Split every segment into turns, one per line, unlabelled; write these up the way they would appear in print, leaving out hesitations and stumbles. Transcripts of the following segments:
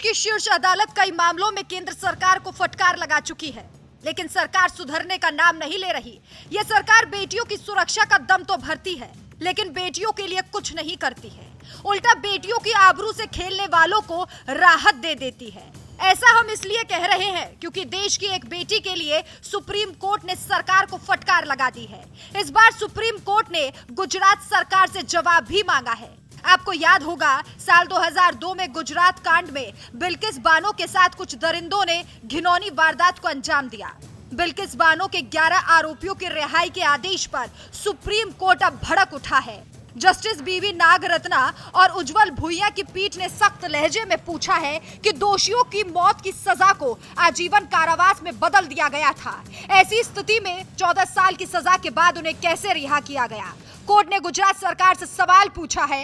की शीर्ष अदालत कई मामलों में केंद्र सरकार को फटकार लगा चुकी है, लेकिन सरकार सुधरने का नाम नहीं ले रही। यह सरकार बेटियों की सुरक्षा का दम तो भरती है, लेकिन बेटियों के लिए कुछ नहीं करती है। उल्टा बेटियों की आबरू से खेलने वालों को राहत दे देती है। ऐसा हम इसलिए कह रहे हैं क्योंकि देश की एक बेटी के लिए सुप्रीम कोर्ट ने सरकार को फटकार लगा दी है। इस बार सुप्रीम कोर्ट ने गुजरात सरकार से जवाब भी मांगा है। आपको याद होगा, साल 2002 में गुजरात कांड में बिल्किस बानो के साथ कुछ दरिंदों ने घिनौनी वारदात को अंजाम दिया। बिल्किस बानो के 11 आरोपियों की रिहाई के आदेश पर सुप्रीम कोर्ट अब भड़क उठा है। जस्टिस बीवी नागरत्ना और उज्जवल भुइया की पीठ ने सख्त लहजे में पूछा है कि दोषियों की मौत की सजा को आजीवन कारावास में बदल दिया गया था। ऐसी स्थिति में 14 साल की सजा के बाद उन्हें कैसे रिहा किया गया? कोर्ट ने गुजरात सरकार से सवाल पूछा है,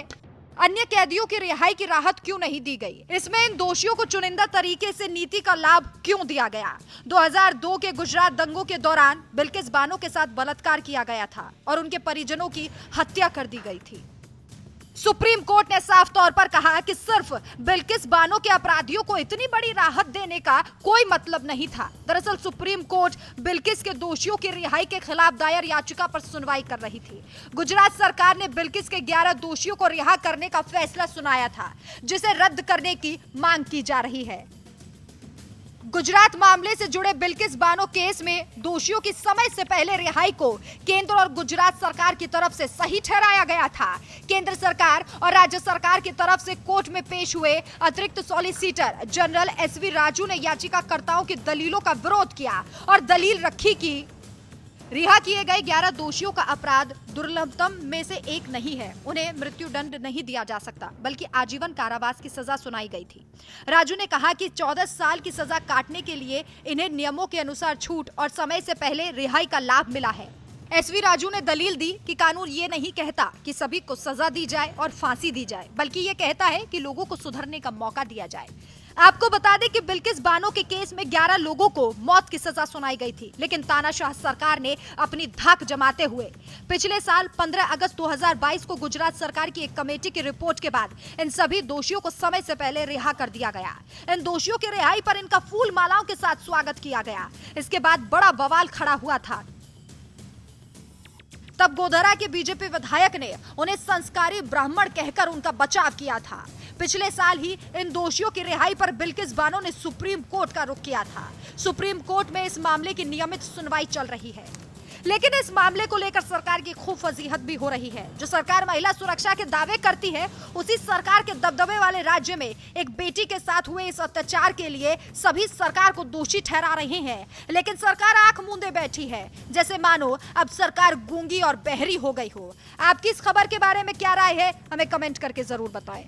अन्य कैदियों की रिहाई की राहत क्यों नहीं दी गई? इसमें इन दोषियों को चुनिंदा तरीके से नीति का लाभ क्यों दिया गया? 2002 के गुजरात दंगों के दौरान बिल्किस बानो के साथ बलात्कार किया गया था और उनके परिजनों की हत्या कर दी गई थी। सुप्रीम कोर्ट ने साफ तौर पर कहा कि सिर्फ बिल्किस बानो के अपराधियों को इतनी बड़ी राहत देने का कोई मतलब नहीं था। दरअसल सुप्रीम कोर्ट बिल्किस के दोषियों की रिहाई के खिलाफ दायर याचिका पर सुनवाई कर रही थी। गुजरात सरकार ने बिल्किस के 11 दोषियों को रिहा करने का फैसला सुनाया था, जिसे रद्द करने की मांग की जा रही है। गुजरात मामले से जुड़े बिल्किस बानो केस में दोषियों की समय से पहले रिहाई को केंद्र और गुजरात सरकार की तरफ से सही ठहराया गया था। केंद्र सरकार और राज्य सरकार की तरफ से कोर्ट में पेश हुए अतिरिक्त सॉलिसिटर जनरल SV राजू ने याचिकाकर्ताओं की दलीलों का विरोध किया और दलील रखी कि रिहा किए गए 11 दोषियों का अपराध दुर्लभतम में से एक नहीं है। उन्हें मृत्युदंड नहीं दिया जा सकता, बल्कि आजीवन कारावास की सजा सुनाई गई थी। राजू ने कहा कि 14 साल की सजा काटने के लिए इन्हें नियमों के अनुसार छूट और समय से पहले रिहाई का लाभ मिला है। SV राजू ने दलील दी कि कानून ये नहीं कहता कि सभी को सजा दी जाए और फांसी दी जाए, बल्कि ये कहता है कि लोगों को सुधरने का मौका दिया जाए। आपको बता दें कि बिल्किस बानो के केस में 11 लोगों को मौत की सजा सुनाई गई थी, लेकिन तानाशाह सरकार ने अपनी धाक जमाते हुए पिछले साल 15 अगस्त 2022 को गुजरात सरकार की एक कमेटी की रिपोर्ट के बाद इन सभी दोषियों को समय से पहले रिहा कर दिया गया। इन दोषियों की रिहाई पर इनका फूल मालाओं के साथ स्वागत किया गया। इसके बाद बड़ा बवाल खड़ा हुआ था। तब गोधरा के बीजेपी विधायक ने उन्हें संस्कारी ब्राह्मण कहकर उनका बचाव किया था। पिछले साल ही इन दोषियों की रिहाई पर बिल्किस बानो ने सुप्रीम कोर्ट का रुख किया था। सुप्रीम कोर्ट में इस मामले की नियमित सुनवाई चल रही है, लेकिन इस मामले को लेकर सरकार की खूब फजीहत भी हो रही है। जो सरकार महिला सुरक्षा के दावे करती है, उसी सरकार के दबदबे वाले राज्य में एक बेटी के साथ हुए इस अत्याचार के लिए सभी सरकार को दोषी ठहरा रहे हैं, लेकिन सरकार आंख मूंदे बैठी है, जैसे मानो अब सरकार गूंगी और बहरी हो गई हो। आपकी इस खबर के बारे में क्या राय है, हमें कमेंट करके जरूर बताएं।